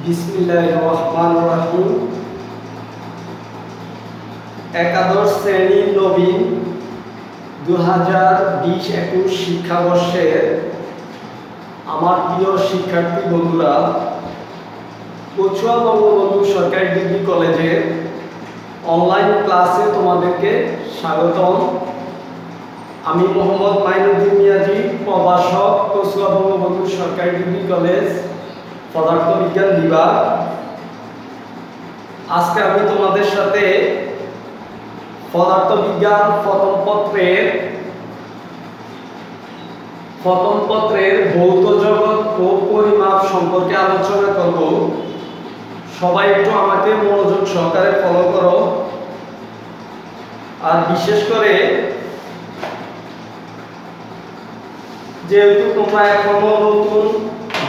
বিসমিল্লাহির রহমানির রহিম। একাদশ শ্রেণীর নবীন 2020-21 শিক্ষাবর্ষের আমার প্রিয় শিক্ষার্থী বন্ধুরা, কচুয়া বঙ্গবন্ধু সরকারি ডিগ্রি কলেজের অনলাইন ক্লাসে তোমাদেরকে স্বাগতম। আমি মোহাম্মদ মাইনুদ্দিন মিয়াজি, প্রভাষক, কচুয়া বঙ্গবন্ধু সরকারি ডিগ্রি কলেজ, পদার্থবিজ্ঞান বিভাগ। আজকে আমি তোমাদের সাথে পদার্থবিজ্ঞান প্রথম পত্রের ভৌত জগৎ ও পরিমাপ সম্পর্কে আলোচনা করব। সবাই একটু আমাকে মনোযোগ সহকারে ফলো করো। আর বিশেষ করে যেহেতু তোমরা এখনো নতুন,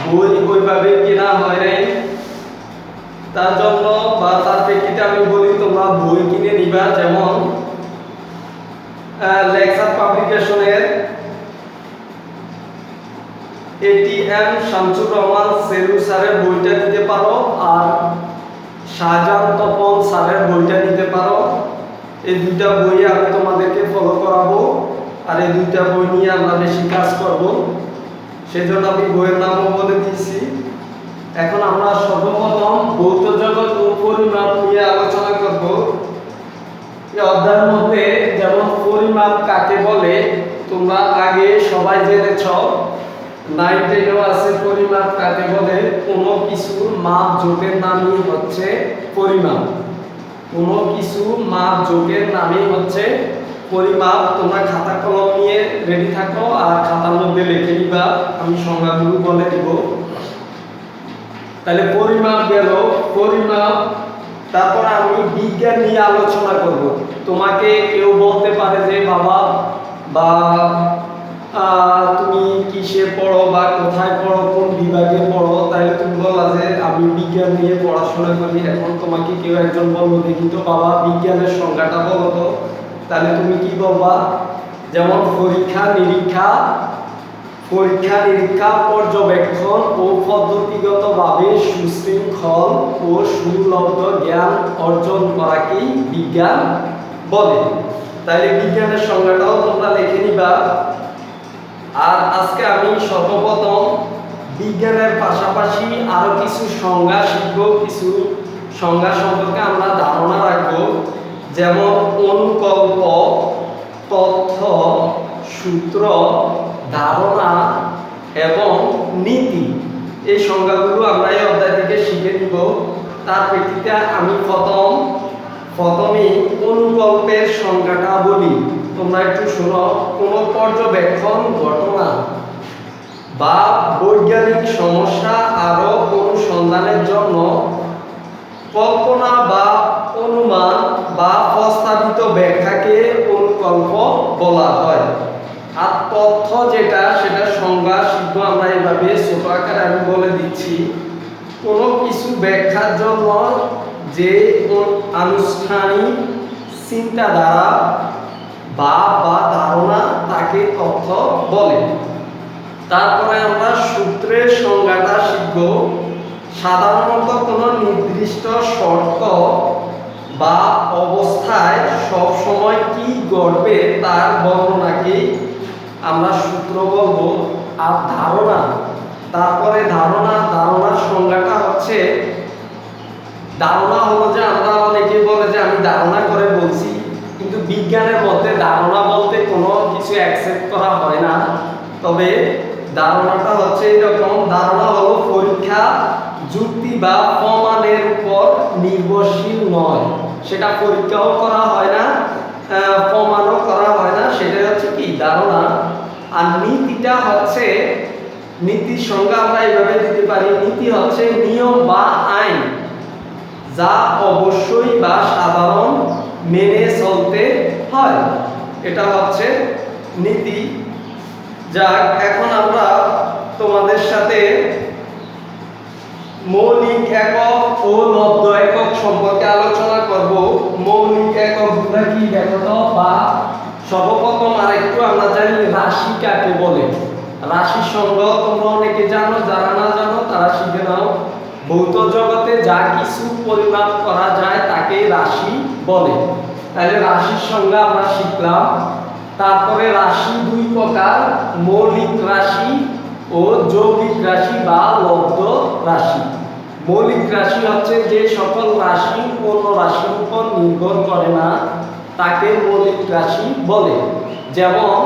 বই ওইভাবে কেনা হয় নাই, তার জন্য বা তার প্রেক্ষিতে আমি বলি তোমরা বই কিনে নিবা। যেমন লেকচার পাবলিকেশনের এটিএম শামসুর রহমান সেলু স্যারের বইটা নিতে পারো, আর শাহজাহান তপন স্যারের বইটা নিতে পারো। এই দুইটা বই আমি তোমাদেরকে ফলো করাবো, আর এই দুইটা বই নিয়ে আমরা বেশি কাজ করব, সেজন্য আমি বইয়ের নামও বলে দিয়েছি। এখন আমরা সর্বপ্রথম ভৌত জগৎ ও পরিমাপ নিয়ে আলোচনা করব। এই অধ্যায়ের মধ্যে যেমন পরিমাপ কাকে বলে তোমরা আগে সবাই জেনেছ, 9-10 আছে। পরিমাপ কাকে বলে? কোনো কিছুর মাপ যোগের নামই হচ্ছে পরিমাপ। কোনো কিছু মাপ যোগের নামই হচ্ছে পরিমাপ। তোমরা খাতা কলম নিয়ে রেডি থাকো আর খাতার মধ্যে লিখে নিবা, আমি সংজ্ঞাগুলো বলে দিব। তাহলে পরিমাপ গেল পরিমাপ। তারপর আমি বিজ্ঞান নিয়ে আলোচনা করব। তোমাকে কেউ বলতে পারে যে বাবা বা তুমি কিসে পড়ো বা কোথায় পড়ো, কোন বিভাগে পড়ো, তাহলে তুমি বলা যে আমি বিজ্ঞান নিয়ে পড়াশোনা করি। এখন তোমাকে কেউ একজন বললো দেখি তো বাবা বিজ্ঞানের সংজ্ঞাটা বলো তো, তাহলে তুমি কি বলবা? যেমন পরীক্ষা নিরীক্ষা, পর্যবেক্ষণ ও পদ্ধতিগতভাবে সুশৃঙ্খল ও সুলব্ধ জ্ঞান অর্জন করাকেই বিজ্ঞান বলে। তাইলে বিজ্ঞানের সংজ্ঞাটাও তোমরা লিখে নিবা। আর আজকে আমি সর্বপ্রথম বিজ্ঞানের পাশাপাশি আরো কিছু সংজ্ঞা শিখব, কিছু সংজ্ঞা সম্পর্কে আমরা ধারণা রাখবো। যেমন অনুকল্প, তথ্য, সূত্র, ধারণা এবং নীতি। এই সংজ্ঞাগুলো আমরা এই অধ্যায় থেকে শিখে নিব। তার প্রেক্ষিতে আমি প্রথমেই অনুকল্পের সংজ্ঞাটা বলি, তোমরা একটু শোনো। কোনো পর্যবেক্ষণ ঘটনা বা বৈজ্ঞানিক সমস্যা আরো অনুসন্ধানের জন্য কল্পনা বা অনুমান বা প্রস্তাবিত ব্যাখ্যাকে অনুকল্প বলা হয়। আর তথ্য যেটা, সেটা সংজ্ঞা শিখবো আমরা এইভাবে ছোট আকারে আমি বলে দিচ্ছি। কোনো কিছু ব্যাখ্যার জন্য যে আনুষ্ঠানিক চিন্তাধারা বা ধারণা তাকে তথ্য বলে। তারপরে আমরা সূত্রের সংজ্ঞাটা শিখব। সাধারণত কোনো নির্দিষ্ট শর্ত বা অবস্থায় সব সময় কি ঘটবে তার বর্ণনাকেই আমরা সূত্র বলবো। আর ধারণা, তারপরে ধারণার সংজ্ঞাটা হচ্ছে, ধারণা হলো যে আমরা অনেকে বলে যে আমি ধারণা করে বলছি, কিন্তু বিজ্ঞানের মধ্যে ধারণা বলতে কোনো কিছু অ্যাকসেপ্ট করা হয় না। তবে ধারণাটা হচ্ছে এরকম, ধারণা হলো পরীক্ষা, যুক্তি বা প্রমাণের উপর নির্ভরশীল নয়। সেটা পরীক্ষাও করা হয় না, প্রমাণও করা হয় না, সেটা হচ্ছে কি ধারণা। আর নীতিটা হচ্ছে, নীতির সংজ্ঞা আমরা এইভাবে দিতে পারি। নীতি হচ্ছে নিয়ম বা আইন যা অবশ্যই বা সাধারণ মেনে চলতে হয়, এটা হচ্ছে নীতি। যাক, এখন আমরা তোমাদের সাথে মৌলিক একক ও লব্ধ একক সম্পর্কে আলোচনা করব। মৌলিক এককগুলো কি দেখো তো। বা সর্বপ্রথম আরেকটু আমরা জানি রাশি কাকে বলে। রাশির সংজ্ঞা তোমরা অনেকে জানো, যারা না জানো তারা শিখে নাও। ভৌত জগতে যা কিছু পরিমাপ করা যায় তাকে রাশি বলে। তাহলে রাশির সংজ্ঞা আমরা শিখলাম। তারপরে রাশি দুই প্রকার, মৌলিক রাশি ও যৌগিক রাশি বা লব্ধ রাশি। মৌলিক রাশি হচ্ছে যে সকল রাশি অন্য রাশির উপর নির্ভর করে না, তাকে মৌলিক রাশি বলে। যেমন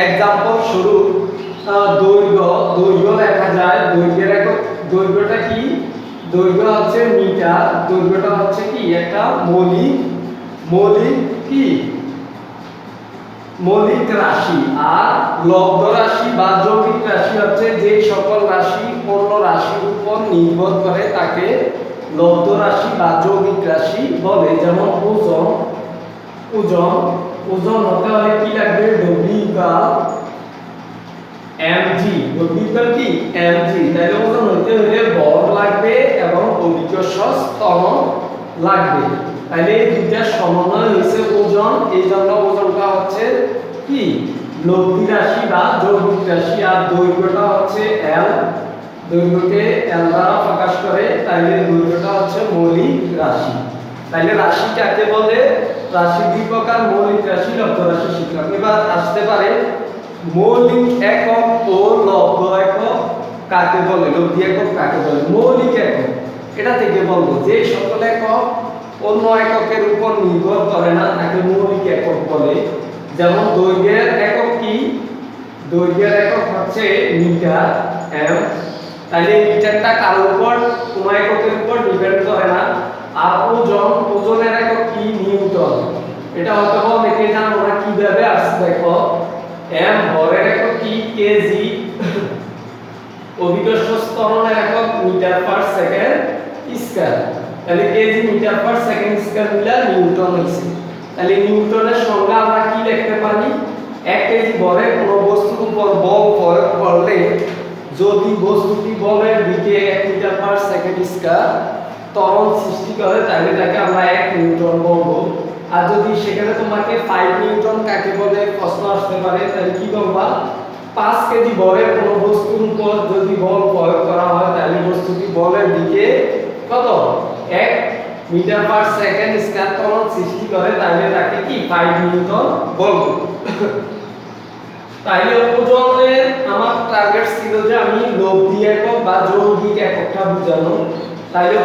এক্সাম্পল স্বরূপ দৈর্ঘ্য লেখা যায়। দৈর্ঘ্যের একক, দৈর্ঘ্যটা কি? দৈর্ঘ্য হচ্ছে মিটার। দৈর্ঘ্যটা হচ্ছে কি একটা মৌলিক কি মৌলিক রাশি। আর লব্ধ রাশি বা যৌগিক রাশি হচ্ছে যে সকল রাশি অন্য রাশির উপর নির্ভর করে তাকে লব্ধ রাশি বা যৌগিক রাশি বলে। যেমন ওজন হতে হলে কি লাগবে? mg। কি mg। তাহলে ওজন হতে হলে ভর লাগবে এবং অভিকর্ষ ত্বরণ লাগবে। তাহলে এই দুইটা সমন্বয় হয়েছে ওজন। এই জন্য ওজনটা হচ্ছে কি লব্ধি রাশি বা যৌগিক রাশি। আর দৈর্ঘ্যটা হচ্ছে l। দৈর্ঘ্যকে l দ্বারা প্রকাশ করে, তাহলে দৈর্ঘ্যটা হচ্ছে মৌলিক রাশি। তাহলে রাশি কাকে বলে? রাশি দুই প্রকার, মৌলিক রাশি, লব্ধ রাশি শিখলাম। এবার আসতে পারে মৌলিক একক ও লব্ধ একক কাকে বলে, লব্ধি একক কাকে বলে। মৌলিক একক এটা থেকে বলবো যে সকল একক অন্য এককের উপর নির্ভর করে না, তাকে মৌলিক একক বলে। যেমন দৈর্ঘ্যের একক কি? দৈর্ঘ্যের একক হচ্ছে মিটার, m। তাহলে মিটারটা কার উপর, কোনো এককের উপর ডিপেন্ড করে না। আর ওজনের একক কি? নিউটন। এটা হয়তো অনেকে জানো না কিভাবে আসছে, দেখো m ভরের একক কি? কেজি। অভিকর্ষ ত্বরণের একক মিটার পার সেকেন্ড স্কয়ার। তাহলে KG metre per second square মিলে নিউটন হইছে। তাহলে নিউটনের সংজ্ঞা আমরা কি লিখতে পারি? 1 কেজি ভরের কোনো বস্তুর উপর বল প্রয়োগ করলে যদি বস্তুটি বলের দিকে 1 মিটার পার সেকেন্ড স্কয়ার ত্বরণ সৃষ্টি করে, তাহলে তাকে আমরা 1 নিউটন বলবো। আর যদি সেখানে তোমাকে 5 নিউটন কাকে বলে প্রশ্ন আসতে পারে, তাহলে কি বলবা? 5 কেজি ভরের কোনো বস্তুর উপর যদি বল প্রয়োগ করা হয়, তাহলে বস্তুটি বলের দিকে কত 1 মিটার পার সেকেন্ড স্কয়ার ত্বরণ সৃষ্টি করে, তাহলে তাকে কি 5 নিউটন বলবো। তাহলে ওজনের আমার টার্গেট ছিল যে আমি লব্ধি একক বা যৌগিক এককটা বোঝানো। তাহলে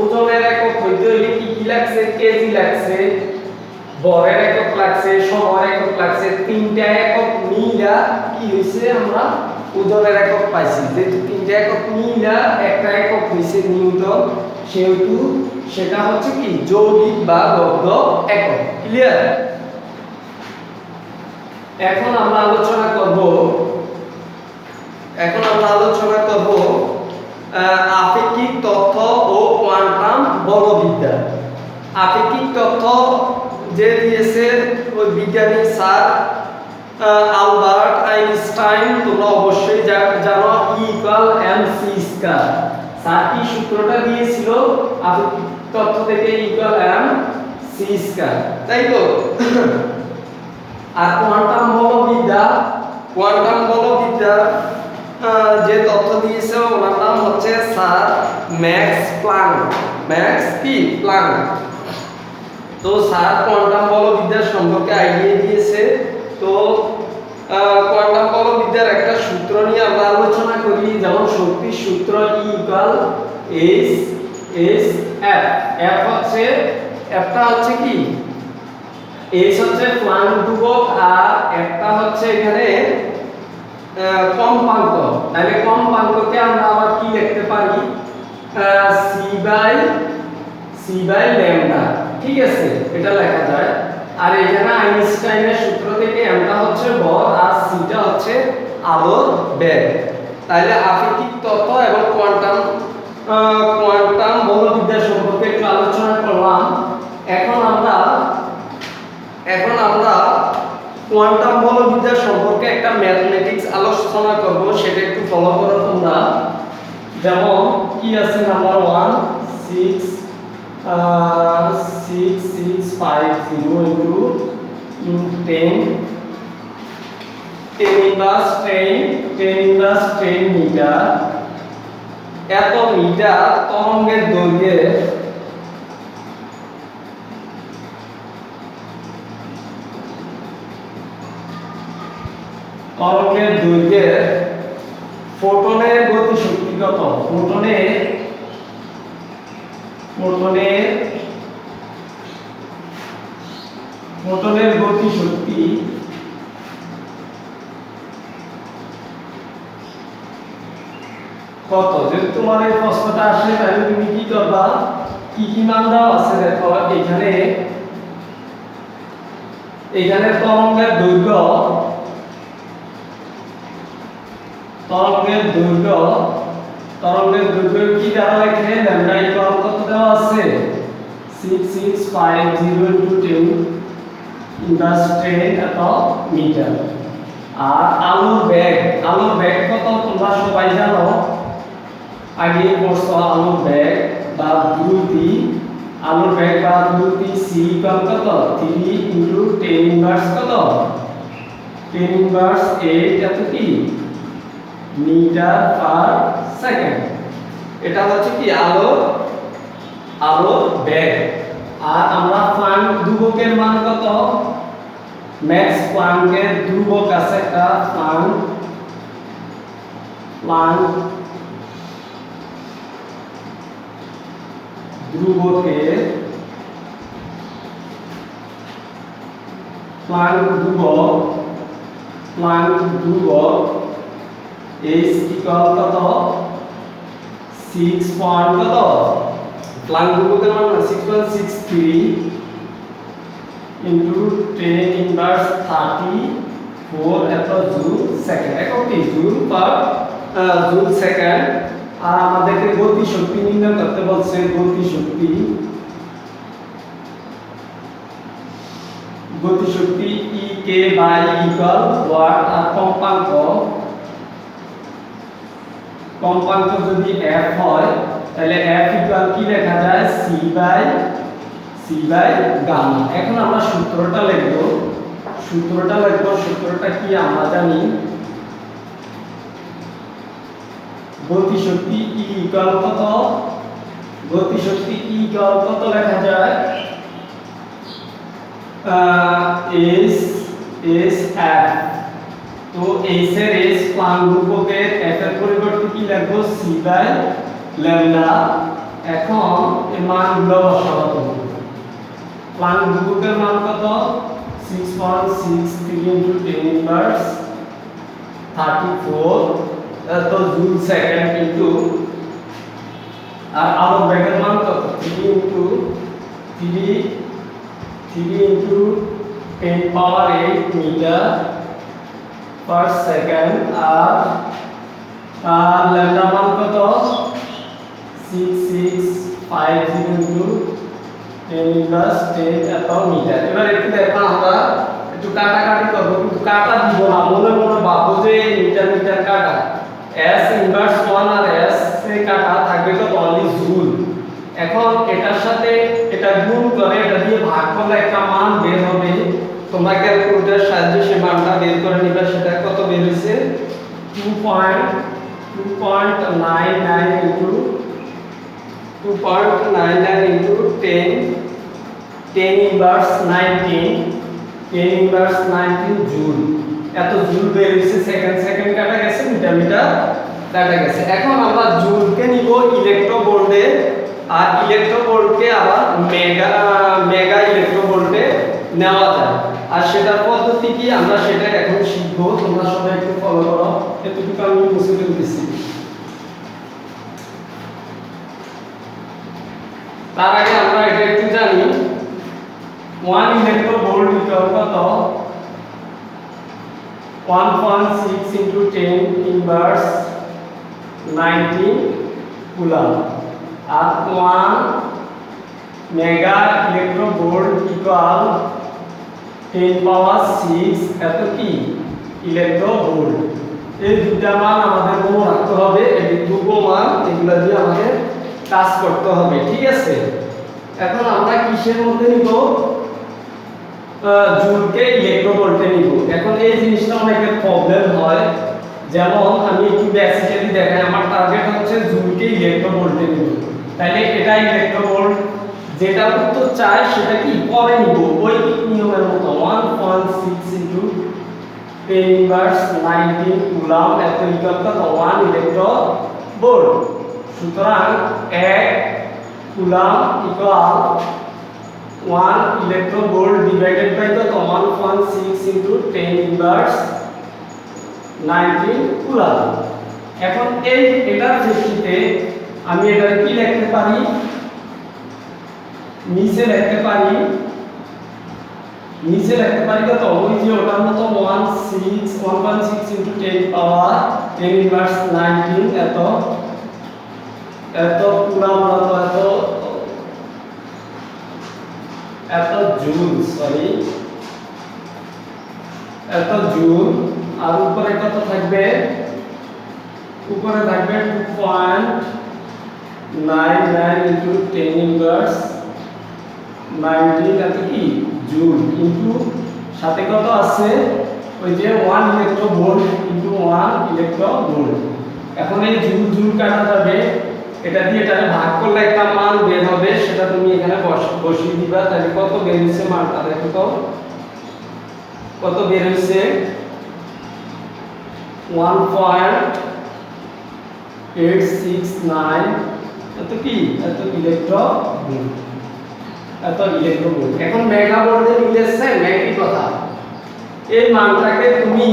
ওজনের একক হইতে হইলে কি কি লাগছে? কেজি লাগছে, ভরের একক লাগছে, সময়ের একক লাগছে। তিনটা একক মিলা কি হইছে? আমরা ওজনের একক পাইছি। যেহেতু তিনটা একক মিলা একটা একক হইছে নিউটন, সেহেতু সেটা হচ্ছে কি যৌগিক বা লব্ধ একক। ক্লিয়ার? এখন আমরা আলোচনা করব আপেক্ষিক তথ্য ও কোয়ান্টাম বলবিদ্যা। আপেক্ষিক তথ্য যে দিয়েছে ওই বিজ্ঞানী স্যার আলবার্ট আইনস্টাইন। তোমরা অবশ্যই জানো E=mc²। স্যার কি সূত্রটা দিয়েছিল? আপেক্ষিক তথ্য থেকে E=mc², তাই তো? আর কোয়ান্টাম বলবিদ্যা যে তথ্য দিয়েছে ওনার নাম হচ্ছে স্যার ম্যাক্স প্লাঙ্ক। তো স্যার কোয়ান্টাম বলবিদ্যা সম্পর্কে আইডিয়া দিয়েছে। তো কোয়ান্টাম বলবিদ্যার একটা সূত্র নিয়ে আমরা আলোচনা করি। যেমন শক্তির সূত্র E=hf। এফটা হচ্ছে কি? h হচ্ছে প্লাঙ্ক ধ্রুবক আর একটা হচ্ছে এখানে কম্পাঙ্ক। তাহলে কম্পাঙ্ককে আমরা আবার কি লিখতে পারি? c/λ। ঠিক আছে, এটা লেখা যায়। আর এখানে আইনস্টাইনের সূত্র থেকে mটা হচ্ছে ভর আর cটা হচ্ছে আলোর বেগ। তাহলে আপেক্ষিক তত্ত্ব এবং কোয়ান্টাম বলবিদ্যা সম্পর্কে একটু আলোচনা করলাম। এখন আমরা কোয়ান্টাম বলবিদ্যা সম্পর্কে একটা ম্যাথমেটিক্স আলোচনা করব, সেটা একটু ফলো করো তোমরা। যেমন কি আছে? নাম্বার 1 6 6650 10 10 + 10 মিটার এত মিটার তরঙ্গের দৈর্ঘ্যে ফোটনের গতিশক্তি কত? ফোটনের গতিশক্তি কত? যদি তোমার এই প্রশ্নটা আসে তাহলে তুমি কি করবা? কি মান দেওয়া আছে দেখো, এখানে তরঙ্গের দৈর্ঘ্য কি দ্বারা লেখে? ল্যামডা ইকুয়াল কত দেওয়া আছে? 6650 * 10 ইনভার্স 10 এত মিটার। আর আলোর বেগ কত তোমরা সবাই জানো, আগে পড়ছো আলোর বেগ বা দ্রুতি। c ইকুয়াল কত? 3 * 10 ইনভার্স কত? 10 ইনভার্স 8 এত কি মিটার পার সেকেন্ড। এটা হচ্ছে কি আলোর বেগ। আর আমরা প্লাঙ্ক ধ্রুবকের মান কত? ম্যাক্স প্লাঙ্কের ধ্রুবক আছে একটা, প্লাঙ্ক ধ্রুবকের প্লাঙ্ক ধ্রুবক h ইকুয়াল কত? 6 পয়েন্ট কত? প্লাঙ্ক ধ্রুবকের মান 6.63 ইনটু 10 ইনভার্স 34 এত জুল সেকেন্ড। এখন কি জুল সেকেন্ড। আর আমাদেরকে গতিশক্তি নির্ণয় করতে বলছে। গতিশক্তি E/E ইকুয়াল ওয়াট। আর কম্পাঙ্ক যদি f হয় তাহলে f ইকুয়াল কি লেখা যায়? c by gamma. এখন আমরা সূত্রটা লিখব। সূত্রটা কি আমরা জানি? গতিশক্তি E ইকুয়াল কত? লেখা যায় f। তো h এর h প্লাঙ্ক ধ্রুবকের f এর পরিবর্তে কি লিখব? c by lambda. এখন এই মানগুলো বসাবো। প্লাঙ্ক ধ্রুবকের মান কত? 6.63 * 10 ইনভার্স 34 এত জুল সেকেন্ড ইনটু, আর আলোর বেগের মান কত? 3 ইনটু 10 পাওয়ার 8 মিটার পার সেকেন্ড। আর ল্যামডা মান কত? 6650 * 10 ইনভার্স 10 এত মিটার। এবার একটু দেখো, আমরা একটু কাটাকাটি করব, কিন্তু কাটা দিব না, মনে ভাববো যে মিটার কাটা। s ইনভার্স 1 আর s এ কাটা থাকবে তো অনলি জুল। এখন এটার সাথে এটা গুণ করে এটা দিয়ে ভাগ করলে একটা মান বের হবে। তোমরা ক্যালকুলেটরের সাহায্যে সেই মানটা বের করে নিবে। সেটা কত বের হইছে? 2.99 ইনটু 10 ইনভার্স 19 জুল। এত জুল বের হইছে। সেকেন্ড কাটা গেছে, মিটার কাটা গেছে। এখন আমরা জুলকে নিব ইলেকট্রোভোল্টে, আর ইলেকট্রোভোল্টকে আবার মেগা ইলেকট্রোভোল্টে নেওয়া যায়। আর সেটার পদ্ধতি কি আমরা সেটা এখন শিখব। তোমরা সবাই একটু ফলো করো। এতটুকু আমি মুছে ফেলতেছি। তার আগে আমরা এটা একটু জানি, 1 ইলেকট্রোভোল্ট ইকুয়াল কত? 1.6 ইনটু 10 ইনভার্স 19 কুলম্ব। আর 1 মেগা ইলেকট্রোভোল্ট ইকুয়াল 10 পাওয়ার 6 এত কি ইলেকট্রোভোল্ট। এই দুটো মান আমাদের মনে রাখতে হবে। এই দুটো মান এগুলা দিয়ে আমাদের কাজ করতে হবে, ঠিক আছে? এখন আমরা কিসের মধ্যে নিব? জুলকে ইলেকট্রোভোল্টে নিব। এখন এই জিনিসটা অনেকের প্রবলেম হয়। যেমন আমি একটু বেসিক্যালি দেখাই, আমার টার্গেট হচ্ছে জুলকে ইলেকট্রোভোল্টে নিব। তাহলে এটা ইলেকট্রোভোল্ট, যেটা উত্তর চাই সেটা কি পরে নিব ওই নিয়মের মতো 1.6 ইনটু 10 ইনভার্স 19 কুলম্ব এত ইকুয়াল কত 1 ইলেকট্রোভোল্ট। সুতরাং 1 coulomb equal 1 electronvolt divided by কত 1.6 ইনটু 10 ইনভার্স 19 কুলম্ব। এখন এটার ভিত্তিতে আমি এটা কি লিখতে পারি, নিচে লিখতে পারি কত ওই যে ওটার মতো 1.6 ইনটু 10 পাওয়ার 10 ইনভার্স 19 এত কুলম্ব এত জুল, এত জুল। আর উপরে কত থাকবে, উপরে থাকবে 2.99 ইনটু 10 ইনভার্স 19 এত কি জুল, ইনটু সাথে কত আছে ওই যে 1 ইলেকট্রোভোল্ট ইনটু 1 ইলেকট্রোভোল্ট। এখন এই জুল কাটা যাবে, এটা দিয়ে এটা ভাগ করলে একটা মান বের হবে, সেটা তুমি এখানে বসিয়ে দিবা। তাহলে কত বের হচ্ছে মানটা দেখো তো, কত বের হচ্ছে 1.869 এত কি এত ইলেকট্রোভোল্ট। এখন মেগাভোল্টে মিলেছে একই কথা। এই মানটাকে তুমি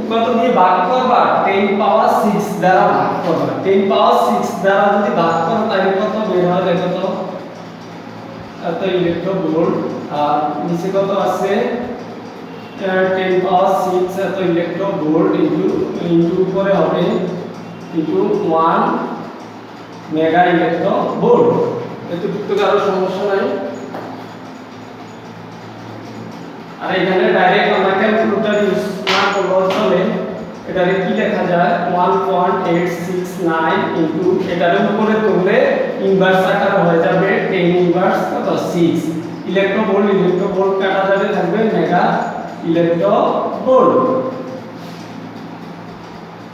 কত দিয়ে ভাগ করবা 10 পাওয়ার 6 দ্বারা ভাগ করবা। 10 পাওয়ার 6 দ্বারা যদি ভাগ করো তাহলে কত বের হয় দেখো তো, এত ইলেকট্রোভোল্ট। আর নিচে কত আছে 10 পাওয়ার 6 এত ইলেকট্রোভোল্ট ইনটু উপরে হবে ইনটু 1 মেগা ইলেকট্রোভোল্ট। এতটুকু কারো সমস্যা নাই। আর এখানে ডাইরেক্ট আমরা ক্যালকুলেটর ইউজ না করলেও চলে। এটারে কি লেখা যায় 1.869 ইনটু এটার উপরে তুললে ইনভার্স আকার হয়ে যাবে 10 ইনভার্স কত 6 ইলেকট্রোভোল্ট কাটা যাবে, থাকবে মেগা ইলেকট্রোভোল্ট।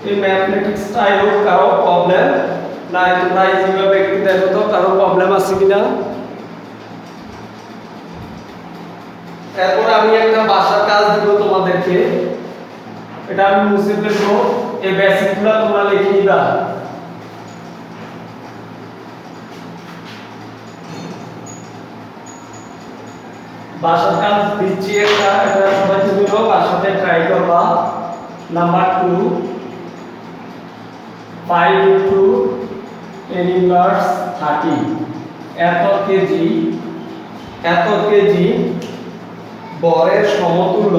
এই ম্যাথমেটিক্সটাই হোক কারো প্রবলেম নাই, তোমরা এইভাবে একটু দেখো তো কারো প্রবলেম আছে কিনা। এরপর আমি একটা বাসার কাজ দিব তোমাদেরকে, এটা আমি মুছে ফেলবো। এই বেসিকগুলো তোমরা লিখে নিবা। বাসার কাজ দিচ্ছি একটা, এটা সবাই তুমি বাসাতে ট্রাই করবা। নাম্বার 2 5 ইনটু 10 ইনভার্স 30 এত কেজি বরের সমতুল্য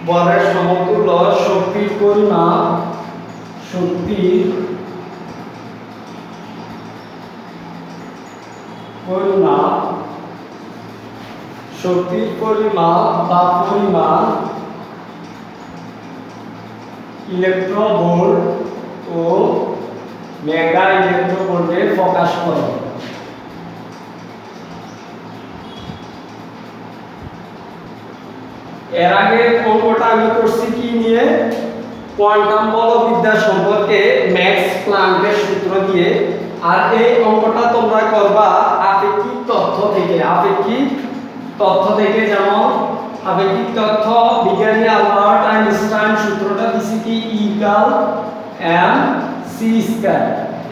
বরের সমতুল্য শক্তির পরিমাণ ইলেকট্রোভোল্ট ও মেগা ইলেকট্রোভোল্টে প্রকাশ করে। এর আগে অঙ্কটা আমি করছি কি নিয়ে, কোয়ান্টাম বলবিদ্যা সম্পর্কে ম্যাক্স প্ল্যাঙ্কের সূত্র দিয়ে। আর এই অঙ্কটা তোমরা করবা আপেক্ষিক তথ্য থেকে, যেমন আপেক্ষিক তথ্য বিজ্ঞানী আলবার্ট আইনস্টাইন সূত্রটা দিছি কি E=mc²।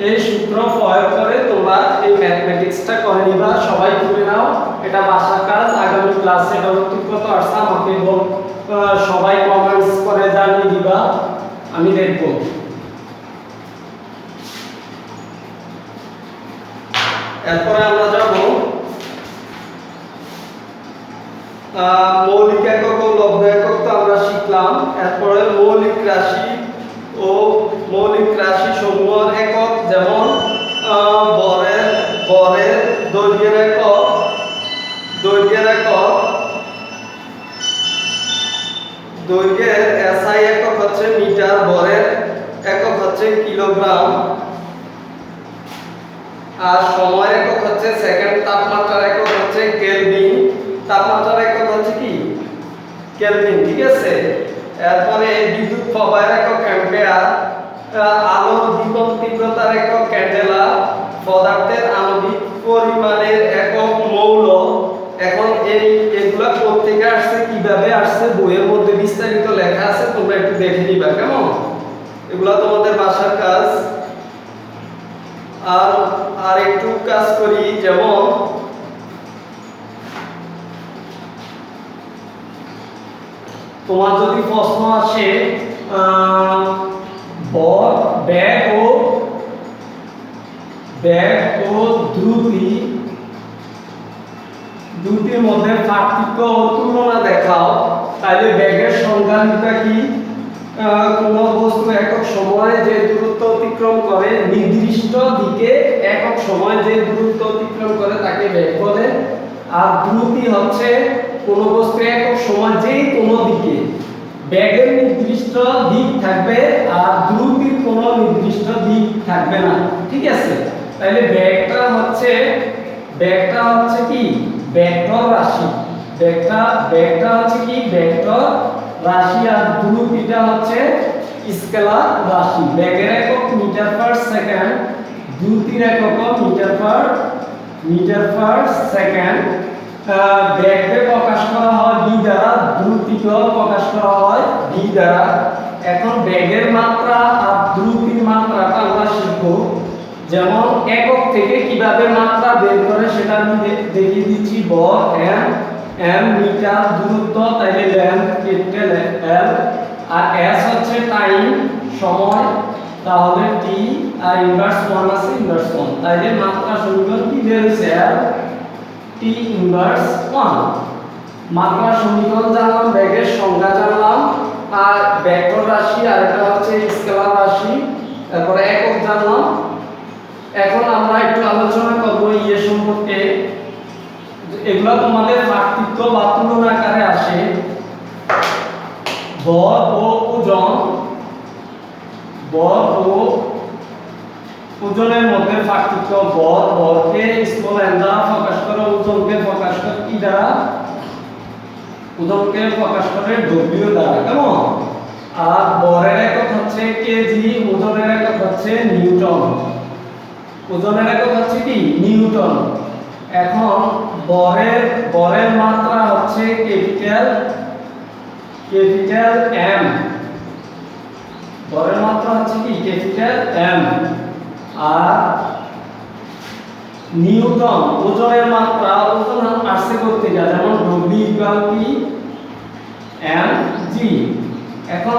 এই সূত্র প্রয়োগ করে তোমরা এই ম্যাথমেটিক্সটা করে নিবা। সবাই করে নাও, এটা বাসার কাজ। আগামী ক্লাসে এটা কত আসছে আমাকে সবাই কমেন্টস করে জানিয়ে দিবা, আমি দেখব। এরপরে আমরা যাব মৌলিক একক ও লব্ধ একক, তো আমরা শিখলাম। এরপরে মৌলিক রাশি সমূহের একক, যেমন বরের দৈর্ঘ্যের একক, দৈর্ঘ্যের এসআই একক হচ্ছে মিটার, বরের একক হচ্ছে কিলোগ্রাম, আর সময়ের একক হচ্ছে সেকেন্ড, তাপমাত্রার একক হচ্ছে কেলভিন, তাপমাত্রার একক হচ্ছে কি কেলভিন, ঠিক আছে। এরপরে বিদ্যুৎ প্রবাহের একক অ্যাম্পিয়ার, আলোর দীপন তীব্রতার একক ক্যান্ডেলা, পদার্থের আণবিক পরিমাণের একক মৌল। এখন এগুলা কোত্থেকে আসছে, কিভাবে আসছে, বইয়ের মধ্যে বিস্তারিত লেখা আছে, তোমরা একটু দেখে নিবা, কেমন? এগুলা তোমাদের বাসার কাজ। আর একটু কাজ করি, যেমন তোমার যদি প্রশ্ন আসে বেগ ও দ্রুতির মধ্যে পার্থক্য ও তুলনা দেখাও, তাহলে বেগের সংজ্ঞাটা কি? কোন বস্তু একক সময়ে যে দূরত্ব অতিক্রম করে, নির্দিষ্ট দিকে একক সময়ে যে দূরত্ব অতিক্রম করে তাকে বেগ বলে। আর দ্রুতি হচ্ছে কোন বস্তু একক সময় যে কোনো দিকে, বেগের নির্দিষ্ট দিক থাকবে আর দ্রুতির কোনো নির্দিষ্ট দিক থাকবে না, ঠিক আছে। তাহলে বেগটা হচ্ছে কি ভেক্টর রাশি, বেগটা হচ্ছে কি ভেক্টর রাশি, আর দ্রুতিটা হচ্ছে স্কেলার রাশি। বেগের একক মিটার পার সেকেন্ড, দ্রুতির একক মিটার পার সেকেন্ড। বেগকে প্রকাশ করা হয় বি দ্বারা, দ্রুতিকেও প্রকাশ করা হয় বি দ্বারা। এখন বেগের মাত্রা আর দ্রুতির মাত্রাটা আমরা শিখব, যেমন একক থেকে কিভাবে মাত্রা বের করে সেটা আমি দেখিয়ে দিচ্ছি। ভর এম মিটার, দূরত্ব তাইলে লেন্থ ক্যাপিটাল এল, আর এস হচ্ছে টাইম সময়, তাহলে টি, আর ইনভার্স 1 আছে ইনভার্স 1, তাইলে মাত্রা সমীকরণ কি বের হইছে এল টি ইনভার্স 1। মাত্রা সমীকরণ জানলাম, বেগের সংজ্ঞা জানলাম, আর ভেক্টর রাশি আর এটা হচ্ছে স্কেলার রাশি, তারপরে একক জানলাম। এখন আমরা একটু আলোচনা করব ইয়ে সম্পর্কে, এগুলা তোমাদের পার্থক্য বা তুলনা আকারে আসে। ভর ও ওজনের মধ্যে পার্থক্য। ভরকে স্মল এন দ্বারা প্রকাশ করে, ওজনকে প্রকাশ করে কি দ্বারা? ওজনকে প্রকাশ করে ডব্লিউ দ্বারা, কেমন? আর ভরের একক হচ্ছে কেজি, ওজনের একক হচ্ছে নিউটন। ওজনের একক হচ্ছে কি নিউটন। এখন ভরের মাত্রা হচ্ছে ক্যাপিটাল এম, ভরের মাত্রা হচ্ছে কি ক্যাপিটাল এম। আর নিউটন ওজনের মাত্রা, ওজন আসছে করতে গেলে যেমন ডব্লিউ ইকুয়াল কি এম জি। এখন